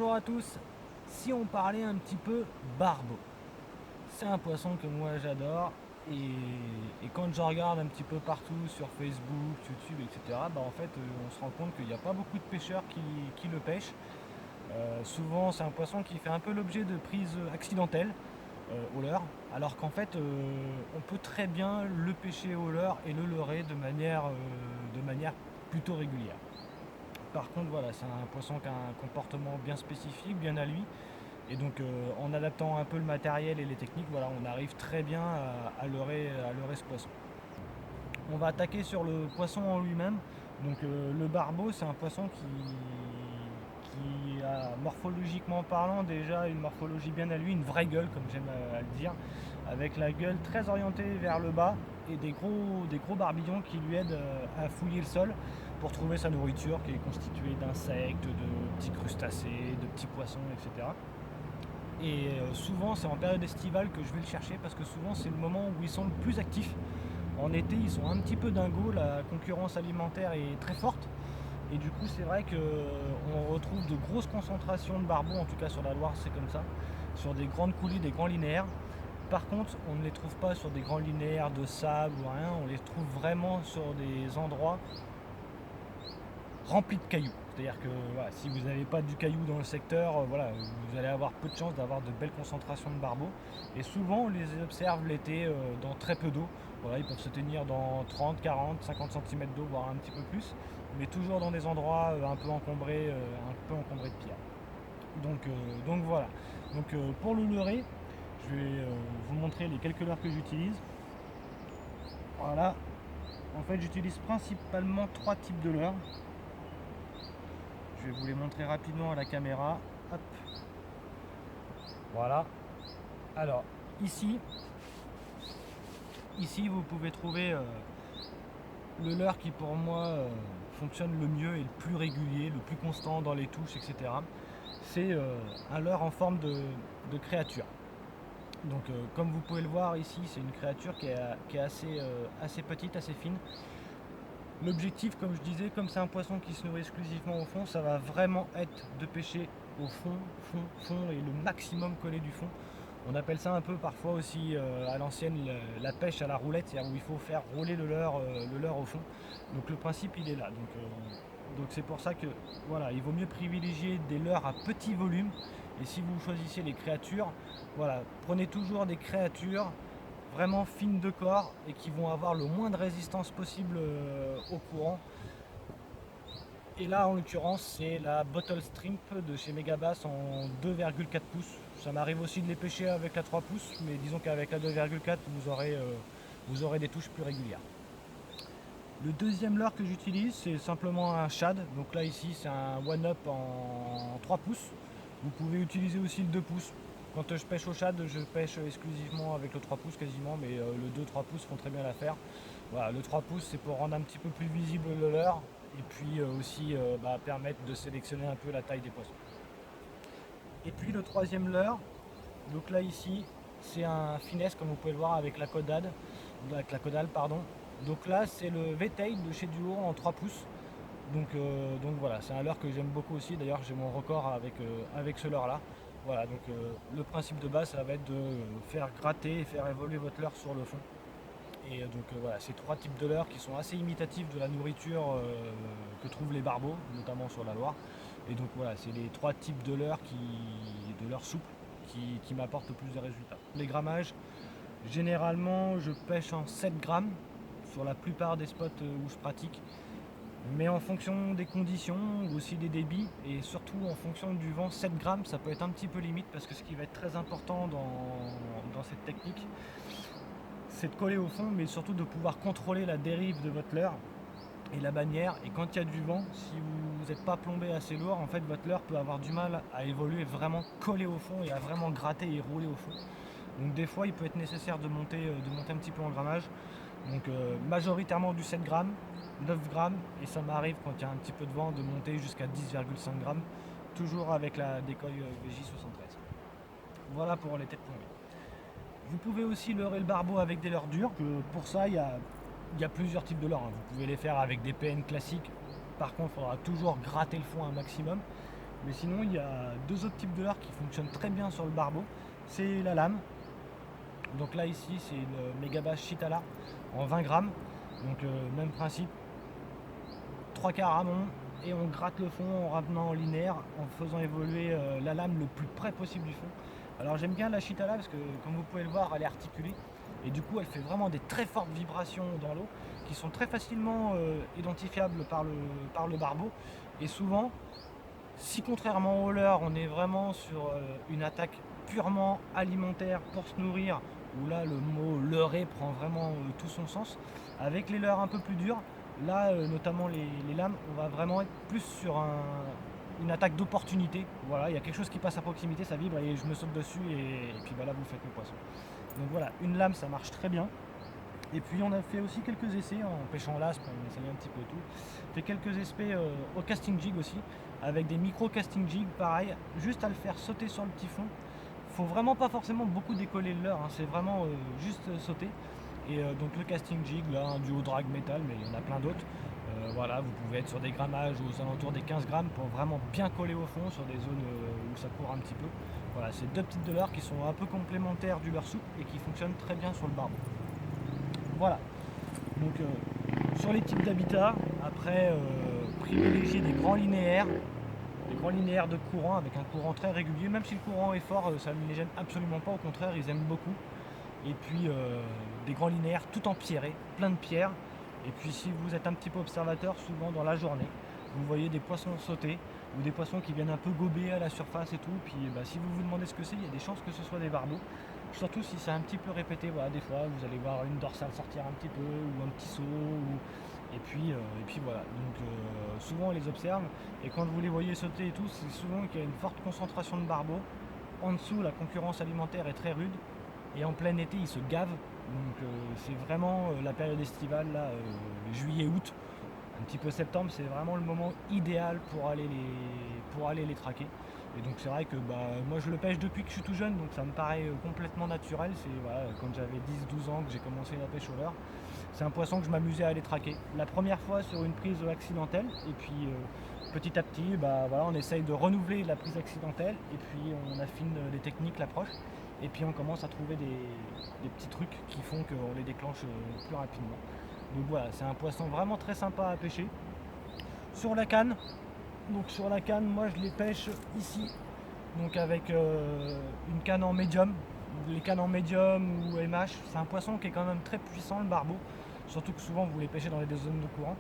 Bonjour à tous. Si on parlait un petit peu barbeau, c'est un poisson que moi j'adore et quand je regarde un petit peu partout sur Facebook, YouTube, etc., en fait on se rend compte qu'il n'y a pas beaucoup de pêcheurs qui le pêchent. Souvent c'est un poisson qui fait un peu l'objet de prises accidentelles au leurre, alors qu'en fait on peut très bien le pêcher au leurre et le leurrer de manière plutôt régulière. Par contre, voilà, c'est un poisson qui a un comportement bien spécifique, bien à lui. Et donc, en adaptant un peu le matériel et les techniques, voilà, on arrive très bien à leurrer ce poisson. On va attaquer sur le poisson en lui-même. Donc, le barbeau, c'est un poisson qui a, morphologiquement parlant, déjà une morphologie bien à lui, une vraie gueule, comme j'aime à le dire, avec la gueule très orientée vers le bas et des gros barbillons qui lui aident à fouiller le sol pour trouver sa nourriture qui est constituée d'insectes, de petits crustacés, de petits poissons, etc. Et souvent c'est en période estivale que je vais le chercher parce que souvent c'est le moment où ils sont le plus actifs. En été ils sont un petit peu dingos, la concurrence alimentaire est très forte. Et du coup c'est vrai qu'on retrouve de grosses concentrations de barbeaux, en tout cas sur la Loire c'est comme ça, sur des grandes coulées, des grands linéaires. Par contre, on ne les trouve pas sur des grands linéaires de sable ou rien, on les trouve vraiment sur des endroits rempli de cailloux. C'est-à-dire que voilà, si vous n'avez pas du caillou dans le secteur, voilà, vous allez avoir peu de chances d'avoir de belles concentrations de barbeaux. Et souvent, on les observe l'été dans très peu d'eau. Voilà, ils peuvent se tenir dans 30, 40, 50 cm d'eau, voire un petit peu plus, mais toujours dans des endroits un peu encombrés de pierres. Donc voilà. Donc pour le leurrer, je vais vous montrer les quelques leurres que j'utilise. Voilà. En fait, j'utilise principalement trois types de leurres. Je vais vous les montrer rapidement à la caméra. Hop. Voilà. Alors, ici vous pouvez trouver le leurre qui pour moi fonctionne le mieux et le plus régulier, le plus constant dans les touches, etc. C'est un leurre en forme de créature. Donc comme vous pouvez le voir ici, c'est une créature qui est assez petite, assez fine. L'objectif, comme je disais, comme c'est un poisson qui se nourrit exclusivement au fond, ça va vraiment être de pêcher au fond et le maximum collé du fond. On appelle ça un peu parfois aussi à l'ancienne la pêche à la roulette, c'est-à-dire où il faut faire rouler le leurre au fond. Donc le principe il est là. Donc c'est pour ça que voilà, il vaut mieux privilégier des leurres à petit volume. Et si vous choisissez les créatures, voilà, prenez toujours des créatures vraiment fines de corps et qui vont avoir le moins de résistance possible au courant. Et là en l'occurrence c'est la Bottle Shrimp de chez Megabass en 2,4 pouces. Ça m'arrive aussi de les pêcher avec la 3 pouces, mais disons qu'avec la 2,4 vous aurez des touches plus régulières. Le deuxième leurre que j'utilise c'est simplement un shad. Donc là ici c'est un one up en 3 pouces. Vous pouvez utiliser aussi le 2 pouces. Quand je pêche au shad, je pêche exclusivement avec le 3 pouces quasiment, mais le 2-3 pouces font très bien l'affaire. Voilà, le 3 pouces c'est pour rendre un petit peu plus visible le leurre et puis aussi permettre de sélectionner un peu la taille des poissons. Et puis le troisième leurre, donc là ici c'est un finesse comme vous pouvez le voir avec la caudale pardon. Donc là c'est le V-Tail de chez Duo en 3 pouces. Donc voilà, c'est un leurre que j'aime beaucoup aussi. D'ailleurs j'ai mon record avec ce leurre là. Voilà, donc le principe de base ça va être de faire gratter et faire évoluer votre leurre sur le fond. Et donc voilà, ces trois types de leurres qui sont assez imitatifs de la nourriture que trouvent les barbeaux, notamment sur la Loire. Et donc voilà, c'est les trois types de leurres souples qui m'apportent le plus de résultats. Les grammages, généralement je pêche en 7 grammes sur la plupart des spots où je pratique. Mais en fonction des conditions, aussi des débits et surtout en fonction du vent, 7 grammes ça peut être un petit peu limite parce que ce qui va être très important dans cette technique, c'est de coller au fond, mais surtout de pouvoir contrôler la dérive de votre leurre et la bannière. Et quand il y a du vent, si vous n'êtes pas plombé assez lourd, en fait votre leurre peut avoir du mal à évoluer vraiment collé au fond et à vraiment gratter et rouler au fond. Donc des fois il peut être nécessaire de monter un petit peu en grammage. Donc majoritairement du 7 grammes, 9 grammes, et ça m'arrive quand il y a un petit peu de vent de monter jusqu'à 10,5 grammes, toujours avec la décoille VJ73. Voilà pour les têtes plombées. Vous pouvez aussi leurrer le barbeau avec des leurres dures. Pour ça, il y a plusieurs types de leurres. Vous pouvez les faire avec des PN classiques. Par contre, il faudra toujours gratter le fond un maximum. Mais sinon, il y a deux autres types de leurres qui fonctionnent très bien sur le barbeau. C'est la lame. Donc là ici c'est une Megabass Chitala en 20 grammes. Donc même principe, 3/4 amont et on gratte le fond en ramenant en linéaire, en faisant évoluer la lame le plus près possible du fond. Alors j'aime bien la Chitala parce que comme vous pouvez le voir, elle est articulée et du coup elle fait vraiment des très fortes vibrations dans l'eau qui sont très facilement identifiables par le barbeau. Et souvent, si contrairement au leurre, on est vraiment sur une attaque purement alimentaire pour se nourrir, où là le mot leurrer prend vraiment tout son sens, avec les leurres un peu plus durs, là notamment les lames, on va vraiment être plus sur une attaque d'opportunité. Voilà, il y a quelque chose qui passe à proximité, ça vibre et je me saute dessus et puis bah, là vous faites le poisson. Donc voilà, une lame ça marche très bien. Et puis on a fait aussi quelques essais en pêchant l'aspe, on essayait un petit peu tout. On fait quelques essais au casting jig aussi, avec des micro casting jig, pareil, juste à le faire sauter sur le petit fond. Faut vraiment pas forcément beaucoup décoller le leurre, hein, c'est vraiment juste sauter. Et donc le casting jig, là, un duo drag métal, mais il y en a plein d'autres. Voilà, vous pouvez être sur des grammages aux alentours des 15 grammes pour vraiment bien coller au fond sur des zones où ça court un petit peu. Voilà, c'est deux petites de leurres qui sont un peu complémentaires du leurre souple et qui fonctionnent très bien sur le barbeau. Voilà, donc sur les types d'habitats, après privilégier des grands linéaires de courant avec un courant très régulier, même si le courant est fort, ça ne les gêne absolument pas, au contraire, ils aiment beaucoup. Et puis des grands linéaires tout empierrés, plein de pierres. Et puis si vous êtes un petit peu observateur, souvent dans la journée, vous voyez des poissons sauter ou des poissons qui viennent un peu gober à la surface et tout. Puis bah, si vous vous demandez ce que c'est, il y a des chances que ce soit des barbeaux. Surtout si c'est un petit peu répété, voilà, des fois vous allez voir une dorsale sortir un petit peu ou un petit saut. Et puis voilà, donc souvent on les observe et quand vous les voyez sauter et tout, c'est souvent qu'il y a une forte concentration de barbeaux. En dessous, la concurrence alimentaire est très rude et en plein été, ils se gavent. Donc c'est vraiment la période estivale, là, juillet-août, un petit peu septembre, c'est vraiment le moment idéal pour aller les traquer. Et donc c'est vrai que bah, moi je le pêche depuis que je suis tout jeune, donc ça me paraît complètement naturel. C'est voilà, quand j'avais 10-12 ans que j'ai commencé la pêche au leurre. C'est un poisson que je m'amusais à aller traquer. La première fois sur une prise accidentelle, et puis petit à petit, bah, voilà, on essaye de renouveler la prise accidentelle, et puis on affine les techniques, l'approche, et puis on commence à trouver des petits trucs qui font qu'on les déclenche plus rapidement. Donc voilà, c'est un poisson vraiment très sympa à pêcher. Sur la canne, moi je les pêche ici, donc avec une canne en médium. Les cannes en médium ou MH, c'est un poisson qui est quand même très puissant, le barbeau, surtout que souvent vous les pêchez dans des zones de courant.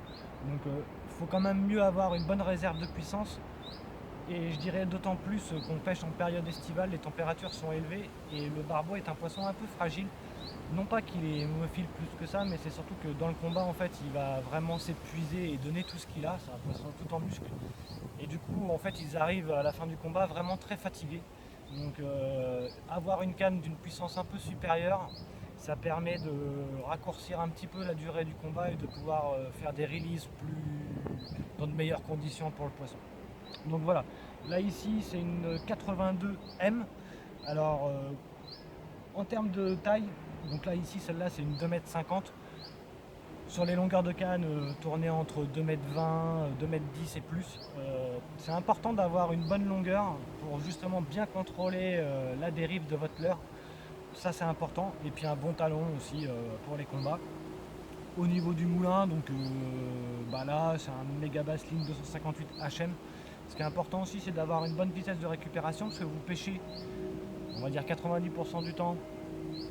Donc il faut quand même mieux avoir une bonne réserve de puissance. Et je dirais d'autant plus qu'on pêche en période estivale, les températures sont élevées et le barbeau est un poisson un peu fragile. Non pas qu'il est hémophile plus que ça, mais c'est surtout que dans le combat, en fait, il va vraiment s'épuiser et donner tout ce qu'il a. C'est un poisson tout en muscles. Et du coup, en fait, ils arrivent à la fin du combat vraiment très fatigués. Donc, avoir une canne d'une puissance un peu supérieure, ça permet de raccourcir un petit peu la durée du combat et de pouvoir faire des releases dans de meilleures conditions pour le poisson. Donc voilà, là ici c'est une 82M. Alors en termes de taille, donc là ici celle-là c'est une 2,50 m. Sur les longueurs de canne tournées entre 2,20 m, 2,10 m et plus. C'est important d'avoir une bonne longueur pour justement bien contrôler la dérive de votre leurre. Ça c'est important. Et puis un bon talon aussi pour les combats. Au niveau du moulin, donc bah là c'est un Megabass Link 258 HM. Ce qui est important aussi, c'est d'avoir une bonne vitesse de récupération parce que vous pêchez, on va dire 90% du temps,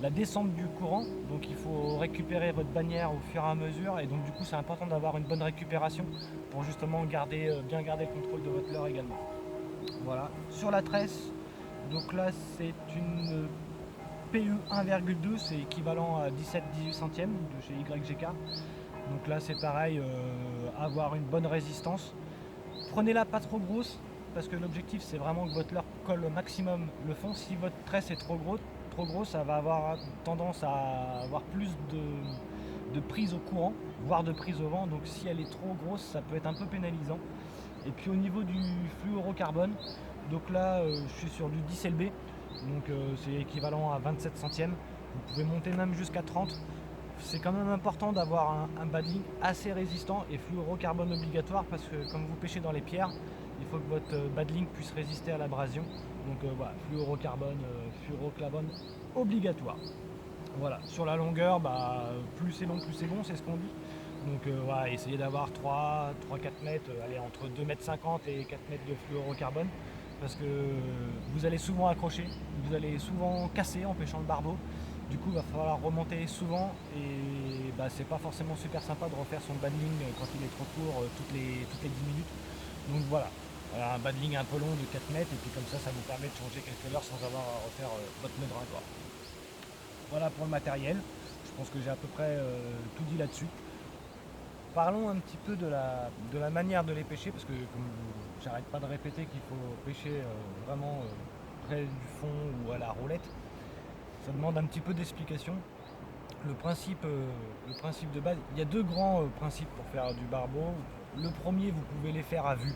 la descente du courant. Donc il faut récupérer votre bannière au fur et à mesure. Et donc du coup, c'est important d'avoir une bonne récupération pour justement bien garder le contrôle de votre leurre également. Voilà. Sur la tresse, donc là c'est une PE 1,2, c'est équivalent à 17-18 centièmes de chez YGK. Donc là c'est pareil, avoir une bonne résistance. Prenez-la pas trop grosse, parce que l'objectif c'est vraiment que votre leurre colle au maximum le fond. Si votre tresse est trop grosse, ça va avoir tendance à avoir plus de prise au courant, voire de prise au vent. Donc si elle est trop grosse, ça peut être un peu pénalisant. Et puis au niveau du fluorocarbone, donc là je suis sur du 10 LB, donc c'est équivalent à 27 centièmes. Vous pouvez monter même jusqu'à 30. C'est quand même important d'avoir un badling assez résistant et fluorocarbone obligatoire parce que comme vous pêchez dans les pierres, il faut que votre badling puisse résister à l'abrasion. Donc voilà, fluorocarbone obligatoire. Voilà, sur la longueur, plus c'est long, plus c'est bon, c'est ce qu'on dit. Donc voilà, essayez d'avoir 3-4 mètres, allez, entre 2,50 m et 4 mètres de fluorocarbone, parce que vous allez souvent accrocher, vous allez souvent casser en pêchant le barbeau. Du coup, il va falloir remonter souvent et c'est pas forcément super sympa de refaire son badling quand il est trop court toutes les 10 minutes. Donc voilà, un badling un peu long de 4 mètres et puis comme ça vous permet de changer quelques heures sans avoir à refaire votre nœud de rasoir. Voilà pour le matériel. Je pense que j'ai à peu près tout dit là-dessus. Parlons un petit peu de la manière de les pêcher, parce que comme j'arrête pas de répéter qu'il faut pêcher vraiment près du fond ou à la roulette. Ça demande un petit peu d'explication. Le principe de base, il y a deux grands principes pour faire du barbeau. Le premier, vous pouvez les faire à vue.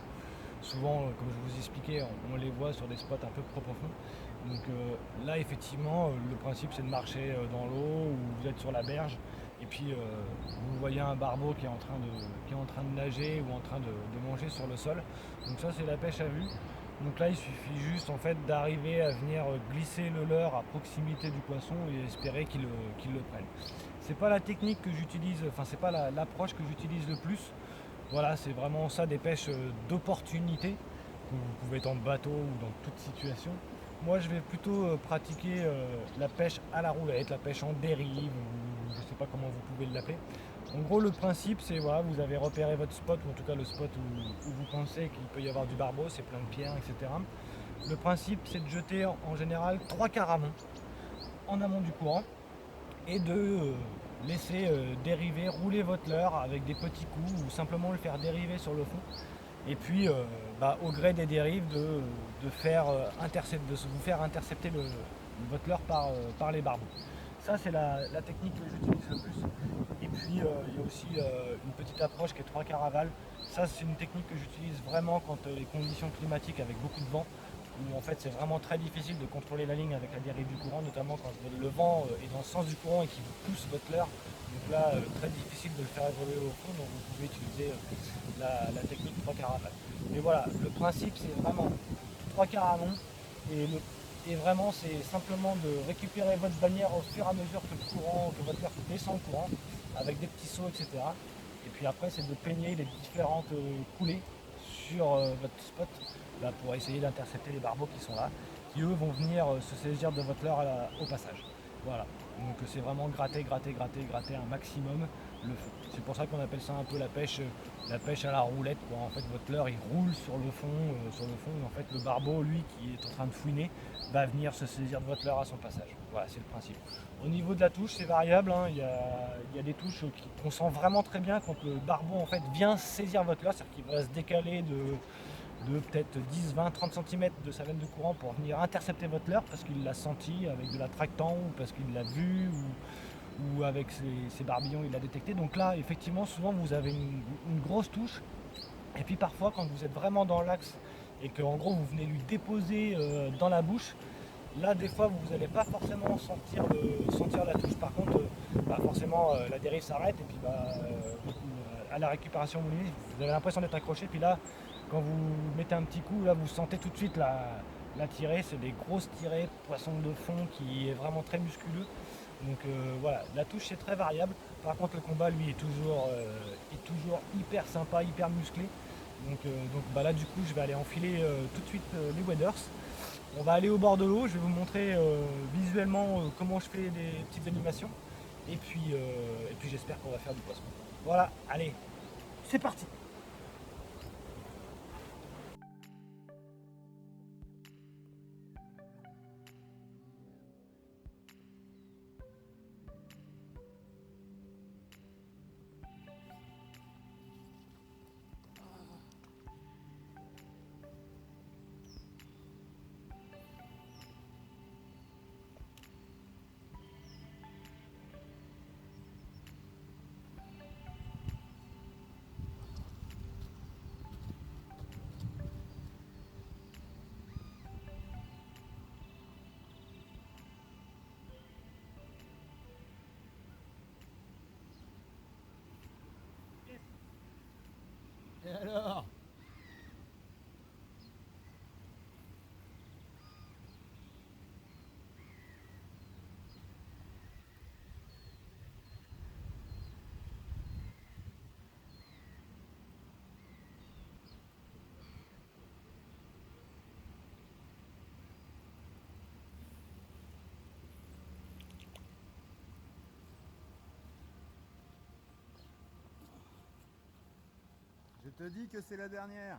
Souvent, comme je vous expliquais, on les voit sur des spots un peu profonds. Donc là, effectivement, le principe c'est de marcher dans l'eau ou vous êtes sur la berge et puis vous voyez un barbeau qui est en train de nager ou en train de manger sur le sol. Donc ça, c'est la pêche à vue. Donc là, il suffit juste en fait d'arriver à venir glisser le leurre à proximité du poisson et espérer qu'il le prenne. C'est pas la technique que j'utilise, enfin c'est pas l'approche que j'utilise le plus. Voilà, c'est vraiment ça, des pêches d'opportunité, que vous pouvez être en bateau ou dans toute situation. Moi, je vais plutôt pratiquer la pêche à la roulette, la pêche en dérive, ou je ne sais pas comment vous pouvez l'appeler. En gros, le principe, c'est voilà, vous avez repéré votre spot, ou en tout cas le spot où vous pensez qu'il peut y avoir du barbeau, c'est plein de pierres, etc. Le principe, c'est de jeter en général 3 quarts en amont du courant, et de laisser dériver, rouler votre leurre avec des petits coups ou simplement le faire dériver sur le fond. Et puis au gré des dérives de vous faire intercepter votre leurre par les barbeaux. Ça c'est la technique que j'utilise le plus. Et puis il y a aussi une petite approche qui est 3 quarts aval. Ça c'est une technique que j'utilise vraiment quand les conditions climatiques avec beaucoup de vent, où en fait c'est vraiment très difficile de contrôler la ligne avec la dérive du courant, notamment quand le vent est dans le sens du courant et qui vous pousse votre leurre. Donc là, très difficile de le faire évoluer au fond, donc vous pouvez utiliser la technique 3 quarts aval. Mais voilà, le principe c'est vraiment 3 quarts amont et vraiment c'est simplement de récupérer votre bannière au fur et à mesure que votre leurre descend le courant, avec des petits sauts, etc. Et puis après c'est de peigner les différentes coulées sur votre spot pour essayer d'intercepter les barbeaux qui sont là, qui eux vont venir se saisir de votre leurre au passage. Voilà, donc c'est vraiment gratter un maximum le fond. C'est pour ça qu'on appelle ça un peu la pêche à la roulette, quoi. En fait votre leurre il roule sur le fond, et en fait le barbeau lui qui est en train de fouiner va venir se saisir de votre leurre à son passage. Voilà, c'est le principe. Au niveau de la touche, c'est variable, hein. Il y a des touches qu'on sent vraiment très bien quand le barbeau en fait vient saisir votre leurre, c'est-à-dire qu'il va se décaler de peut-être 10, 20, 30 cm de sa veine de courant pour venir intercepter votre leurre parce qu'il l'a senti avec de la tractant ou parce qu'il l'a vu ou avec ses barbillons il l'a détecté. Donc là effectivement souvent vous avez une grosse touche et puis parfois quand vous êtes vraiment dans l'axe et que en gros vous venez lui déposer dans la bouche, là des fois vous n'allez pas forcément sentir la touche. Par contre forcément la dérive s'arrête et puis à la récupération vous avez l'impression d'être accroché, puis là quand vous mettez un petit coup, là vous sentez tout de suite la tirée. C'est des grosses tirées, poisson de fond qui est vraiment très musculeux. Donc voilà, la touche c'est très variable. Par contre le combat lui est toujours hyper sympa, hyper musclé. Donc là du coup je vais aller enfiler tout de suite les waders. On va aller au bord de l'eau, je vais vous montrer visuellement comment je fais des petites animations. Et puis j'espère qu'on va faire du poisson. Voilà, allez, c'est parti. Et alors? te dis que c'est la dernière.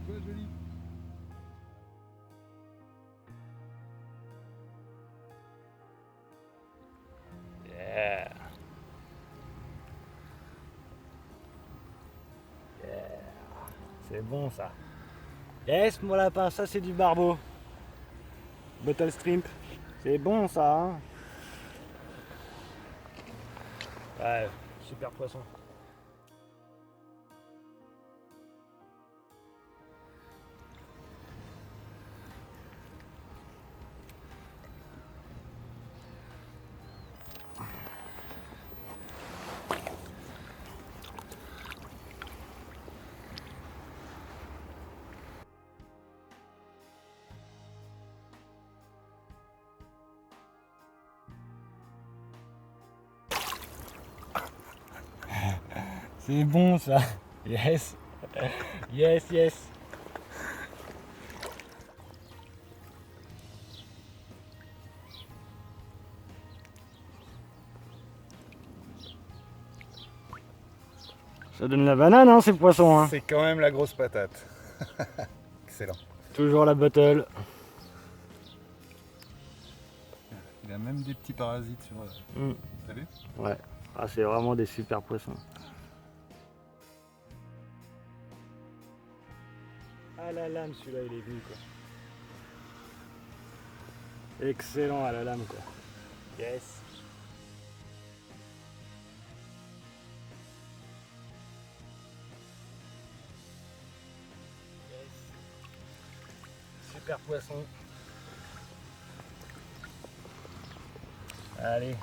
Toi, joli. Yeah. Yeah. C'est bon ça. Yes, mon lapin, ça c'est du barbeau. Bottle shrimp. C'est bon ça, hein. Ouais, super poisson. C'est bon ça. Yes. Yes, yes. Ça donne la banane, hein, ces poissons. Hein. C'est quand même la grosse patate. Excellent. Toujours la bottle. Il a même des petits parasites sur. T'as vu? Ouais. Ah, c'est vraiment des super poissons. À la lame, celui-là, il est venu quoi. Excellent à la lame quoi. Yes. Super poisson. Allez.